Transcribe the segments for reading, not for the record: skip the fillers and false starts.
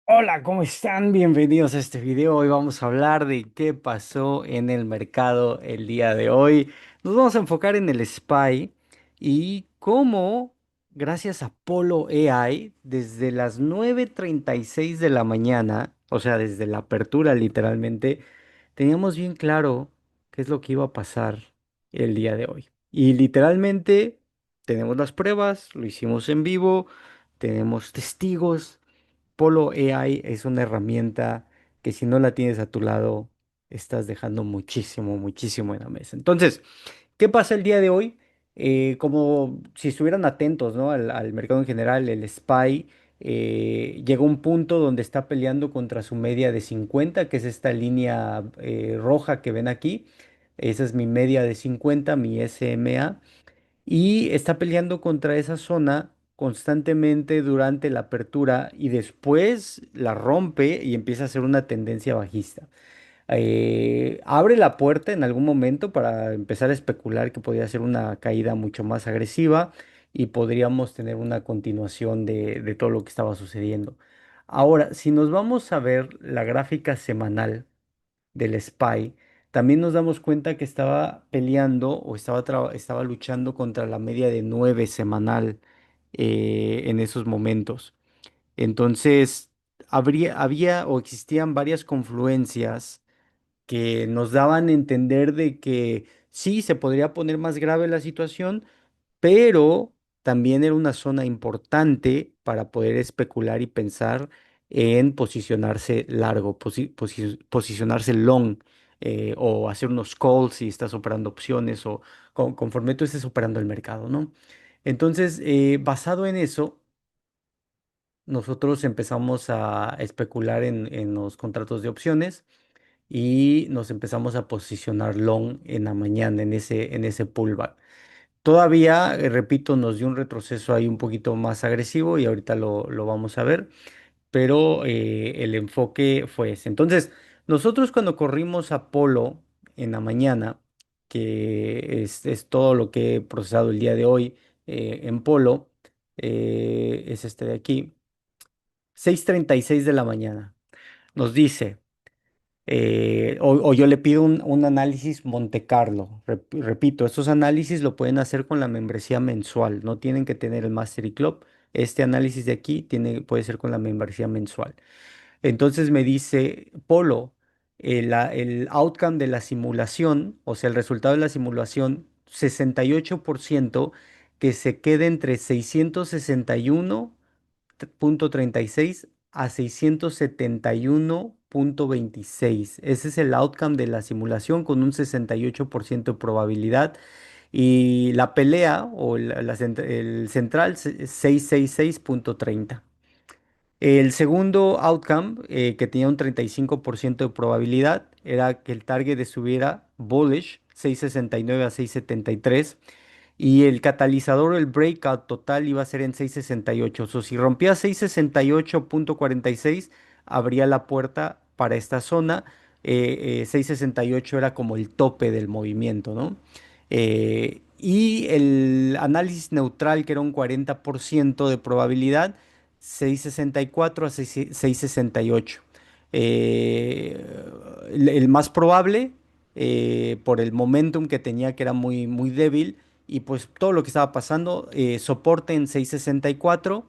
Hola, ¿cómo están? Bienvenidos a este video. Hoy vamos a hablar de qué pasó en el mercado el día de hoy. Nos vamos a enfocar en el SPY y cómo, gracias a Polo AI, desde las 9:36 de la mañana, o sea, desde la apertura literalmente, teníamos bien claro qué es lo que iba a pasar el día de hoy. Y literalmente tenemos las pruebas, lo hicimos en vivo, tenemos testigos. Polo AI es una herramienta que si no la tienes a tu lado, estás dejando muchísimo, muchísimo en la mesa. Entonces, ¿qué pasa el día de hoy? Como si estuvieran atentos, ¿no? al mercado en general, el SPY llegó a un punto donde está peleando contra su media de 50, que es esta línea roja que ven aquí. Esa es mi media de 50, mi SMA, y está peleando contra esa zona constantemente durante la apertura y después la rompe y empieza a hacer una tendencia bajista. Abre la puerta en algún momento para empezar a especular que podría ser una caída mucho más agresiva y podríamos tener una continuación de todo lo que estaba sucediendo. Ahora, si nos vamos a ver la gráfica semanal del SPY, también nos damos cuenta que estaba peleando o estaba luchando contra la media de 9 semanal en esos momentos. Entonces, había o existían varias confluencias que nos daban a entender de que sí, se podría poner más grave la situación, pero también era una zona importante para poder especular y pensar en posicionarse largo, posicionarse long, o hacer unos calls si estás operando opciones o conforme tú estés operando el mercado, ¿no? Entonces, basado en eso, nosotros empezamos a especular en los contratos de opciones y nos empezamos a posicionar long en la mañana, en ese pullback. Todavía, repito, nos dio un retroceso ahí un poquito más agresivo y ahorita lo vamos a ver, pero el enfoque fue ese. Entonces, nosotros cuando corrimos a Polo en la mañana, que es todo lo que he procesado el día de hoy en Polo, es este de aquí, 6:36 de la mañana, nos dice o yo le pido un análisis Monte Carlo. Repito, estos análisis lo pueden hacer con la membresía mensual, no tienen que tener el Mastery Club. Este análisis de aquí puede ser con la membresía mensual. Entonces me dice Polo, el outcome de la simulación, o sea, el resultado de la simulación, 68% que se quede entre 661,36 a 671,26. Ese es el outcome de la simulación con un 68% de probabilidad. Y la pelea o el central 666,30. El segundo outcome, que tenía un 35% de probabilidad, era que el target estuviera bullish, 669 a 673. Y el catalizador o el breakout total iba a ser en 668. O sea, si rompía 668,46, abría la puerta para esta zona. 668 era como el tope del movimiento, ¿no? Y el análisis neutral, que era un 40% de probabilidad, 664 a 668. Eh, el más probable, por el momentum que tenía, que era muy, muy débil, y pues todo lo que estaba pasando, soporte en 664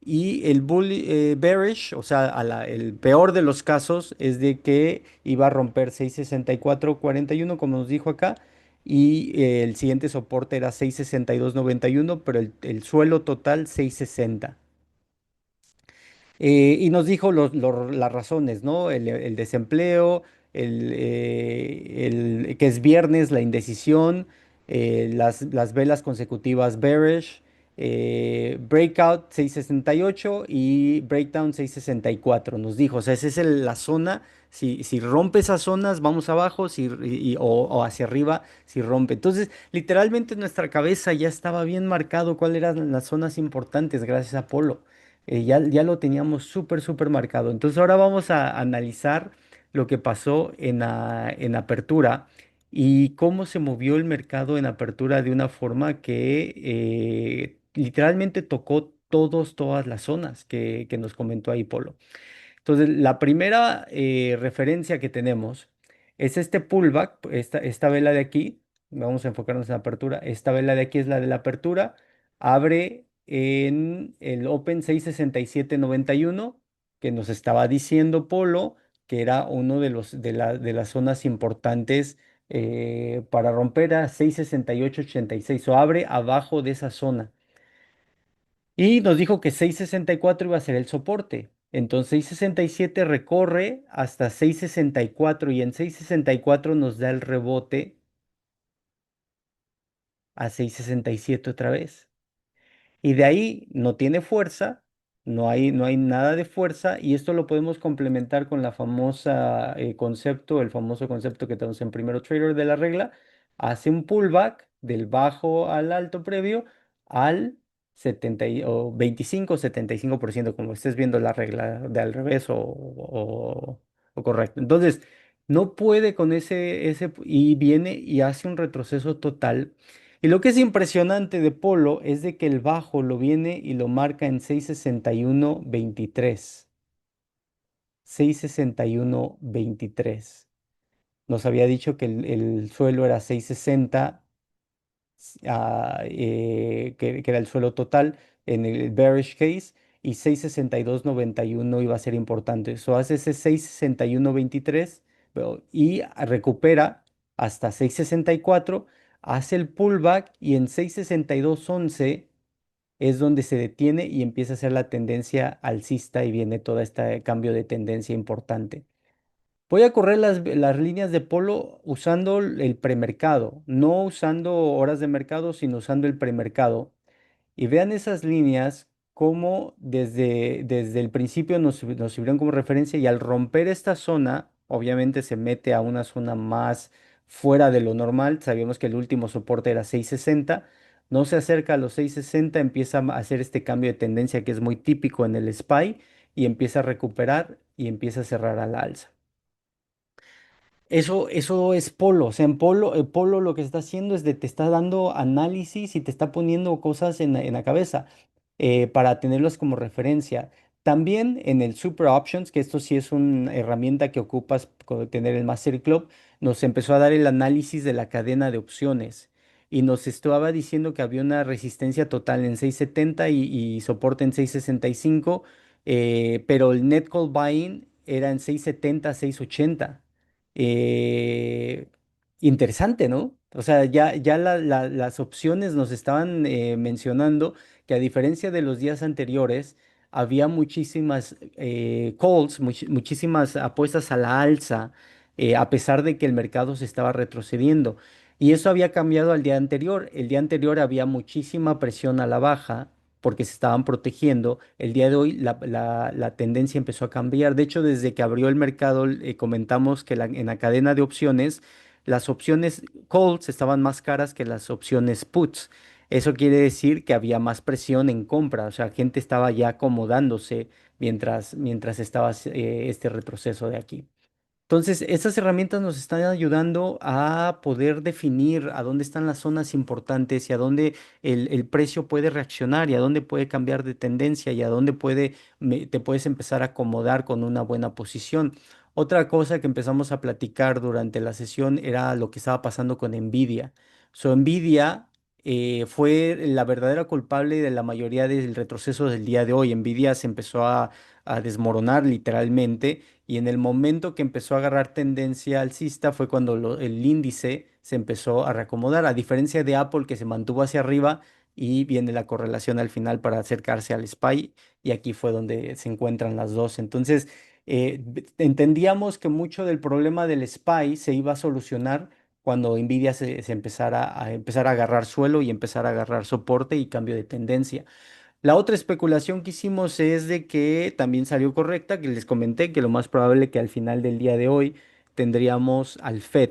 y el bull bearish, o sea, el peor de los casos es de que iba a romper 664,41 como nos dijo acá, y el siguiente soporte era 662,91, pero el suelo total 660. Y nos dijo las razones, ¿no? El desempleo, que es viernes, la indecisión, las velas consecutivas bearish, breakout 668 y breakdown 664. Nos dijo, o sea, esa es la zona. Si rompe esas zonas, vamos abajo, o hacia arriba, si rompe. Entonces, literalmente en nuestra cabeza ya estaba bien marcado cuáles eran las zonas importantes gracias a Polo. Ya lo teníamos súper, súper marcado. Entonces ahora vamos a analizar lo que pasó en apertura y cómo se movió el mercado en apertura de una forma que literalmente tocó todas las zonas que nos comentó ahí Polo. Entonces, la primera referencia que tenemos es este pullback, esta vela de aquí. Vamos a enfocarnos en la apertura. Esta vela de aquí es la de la apertura. Abre en el Open 667.91, que nos estaba diciendo Polo que era uno de las zonas importantes para romper a 668.86, o abre abajo de esa zona. Y nos dijo que 664 iba a ser el soporte. Entonces 667 recorre hasta 664 y en 664 nos da el rebote a 667 otra vez. Y de ahí no tiene fuerza, no hay nada de fuerza, y esto lo podemos complementar con la famosa concepto, el famoso concepto que tenemos en Primero Trader de la regla. Hace un pullback del bajo al alto previo al 25 75%, como estés viendo la regla de al revés o correcto. Entonces, no puede con ese, y viene y hace un retroceso total. Y lo que es impresionante de Polo es de que el bajo lo viene y lo marca en 661.23. 661.23. Nos había dicho que el suelo era 660, que era el suelo total en el bearish case, y 662.91 iba a ser importante. Eso hace ese 661.23 y recupera hasta 664, hace el pullback y en 662.11 es donde se detiene y empieza a hacer la tendencia alcista y viene todo este cambio de tendencia importante. Voy a correr las líneas de Polo usando el premercado, no usando horas de mercado, sino usando el premercado. Y vean esas líneas como desde el principio nos sirvieron como referencia, y al romper esta zona, obviamente se mete a una zona más fuera de lo normal. Sabíamos que el último soporte era 660, no se acerca a los 660, empieza a hacer este cambio de tendencia que es muy típico en el SPY y empieza a recuperar y empieza a cerrar a la alza. Eso es Polo. O sea, en Polo, Polo lo que está haciendo es te está dando análisis y te está poniendo cosas en la cabeza para tenerlos como referencia. También en el Super Options, que esto sí es una herramienta que ocupas con tener el Master Club, nos empezó a dar el análisis de la cadena de opciones y nos estaba diciendo que había una resistencia total en 670 y soporte en 665, pero el net call buying era en 670, 680. eh, Interesante, ¿no? O sea, ya las opciones nos estaban mencionando que a diferencia de los días anteriores, había muchísimas calls, muchísimas apuestas a la alza, a pesar de que el mercado se estaba retrocediendo. Y eso había cambiado al día anterior. El día anterior había muchísima presión a la baja porque se estaban protegiendo. El día de hoy la tendencia empezó a cambiar. De hecho, desde que abrió el mercado, comentamos que en la cadena de opciones, las opciones calls estaban más caras que las opciones puts. Eso quiere decir que había más presión en compra, o sea, gente estaba ya acomodándose mientras estaba este retroceso de aquí. Entonces, estas herramientas nos están ayudando a poder definir a dónde están las zonas importantes y a dónde el precio puede reaccionar y a dónde puede cambiar de tendencia y a dónde te puedes empezar a acomodar con una buena posición. Otra cosa que empezamos a platicar durante la sesión era lo que estaba pasando con Nvidia. Nvidia fue la verdadera culpable de la mayoría del retroceso del día de hoy. Nvidia se empezó a desmoronar literalmente, y en el momento que empezó a agarrar tendencia alcista fue cuando el índice se empezó a reacomodar, a diferencia de Apple, que se mantuvo hacia arriba y viene la correlación al final para acercarse al SPY, y aquí fue donde se encuentran las dos. Entonces, entendíamos que mucho del problema del SPY se iba a solucionar cuando Nvidia se empezar a agarrar suelo y empezar a agarrar soporte y cambio de tendencia. La otra especulación que hicimos es de que también salió correcta, que les comenté que lo más probable que al final del día de hoy tendríamos al FED,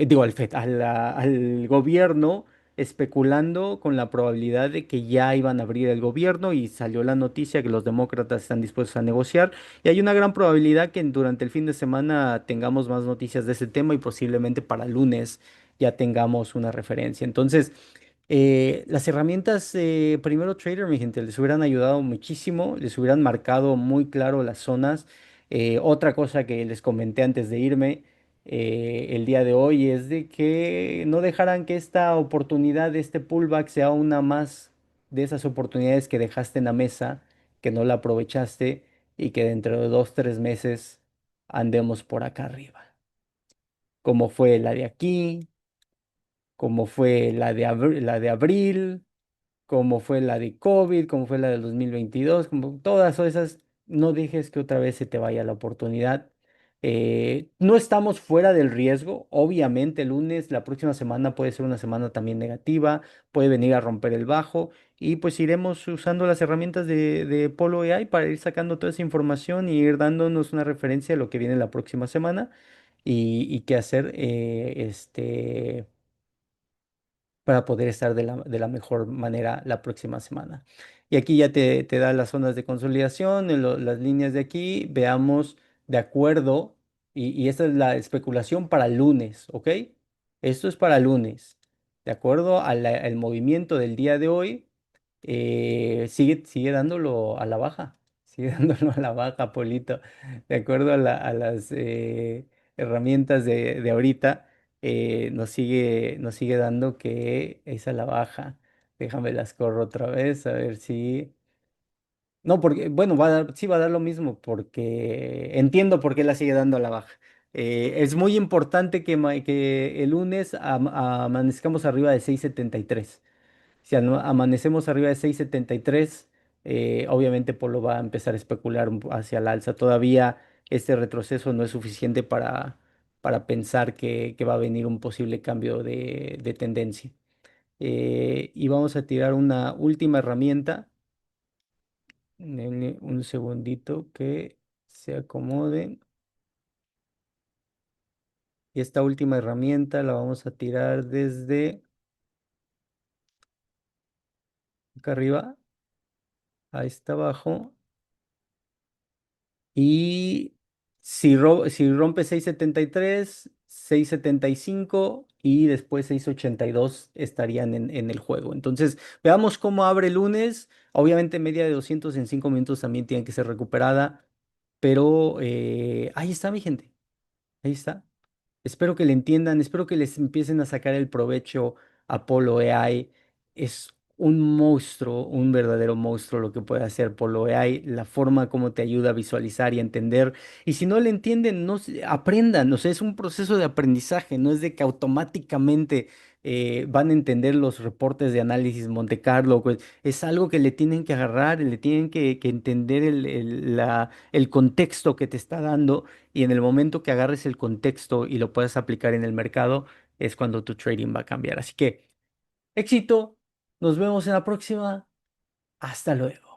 digo al FED, al gobierno especulando con la probabilidad de que ya iban a abrir el gobierno, y salió la noticia que los demócratas están dispuestos a negociar, y hay una gran probabilidad que durante el fin de semana tengamos más noticias de ese tema y posiblemente para lunes ya tengamos una referencia. Entonces, Las herramientas Primero Trader, mi gente, les hubieran ayudado muchísimo, les hubieran marcado muy claro las zonas. Otra cosa que les comenté antes de irme el día de hoy es de que no dejaran que esta oportunidad, este pullback, sea una más de esas oportunidades que dejaste en la mesa, que no la aprovechaste y que dentro de 2, 3 meses andemos por acá arriba. Como fue la de aquí, como fue la de abril, como fue la de COVID, como fue la del 2022, como todas esas, no dejes que otra vez se te vaya la oportunidad. No estamos fuera del riesgo, obviamente el lunes, la próxima semana puede ser una semana también negativa, puede venir a romper el bajo y pues iremos usando las herramientas de Polo AI para ir sacando toda esa información y ir dándonos una referencia de lo que viene la próxima semana y qué hacer para poder estar de la mejor manera la próxima semana. Y aquí ya te da las zonas de consolidación, las líneas de aquí, veamos de acuerdo, y esta es la especulación para lunes, ¿ok? Esto es para lunes. De acuerdo al movimiento del día de hoy, sigue dándolo a la baja, sigue dándolo a la baja, Polito. De acuerdo a las herramientas de ahorita nos sigue dando que es a la baja. Déjame las corro otra vez, a ver si. No, porque, bueno, sí va a dar lo mismo, porque entiendo por qué la sigue dando a la baja. Es muy importante que el lunes amanezcamos arriba de 6.73. Si amanecemos arriba de 6.73, obviamente Polo va a empezar a especular hacia el alza. Todavía este retroceso no es suficiente para pensar que va a venir un posible cambio de tendencia. Y vamos a tirar una última herramienta. Denle un segundito que se acomode. Y esta última herramienta la vamos a tirar desde acá arriba a esta abajo. Y si rompe 6.73, 6.75 y después 6.82 estarían en el juego. Entonces, veamos cómo abre el lunes. Obviamente, media de 200 en 5 minutos también tiene que ser recuperada. Pero ahí está, mi gente. Ahí está. Espero que le entiendan, espero que les empiecen a sacar el provecho a Apollo AI. Es un monstruo, un verdadero monstruo lo que puede hacer Apollo AI, la forma como te ayuda a visualizar y a entender. Y si no le entienden, no aprendan, o sea, es un proceso de aprendizaje, no es de que automáticamente van a entender los reportes de análisis Monte Carlo, pues es algo que le tienen que agarrar, le tienen que entender el contexto que te está dando y en el momento que agarres el contexto y lo puedas aplicar en el mercado, es cuando tu trading va a cambiar. Así que éxito, nos vemos en la próxima. Hasta luego.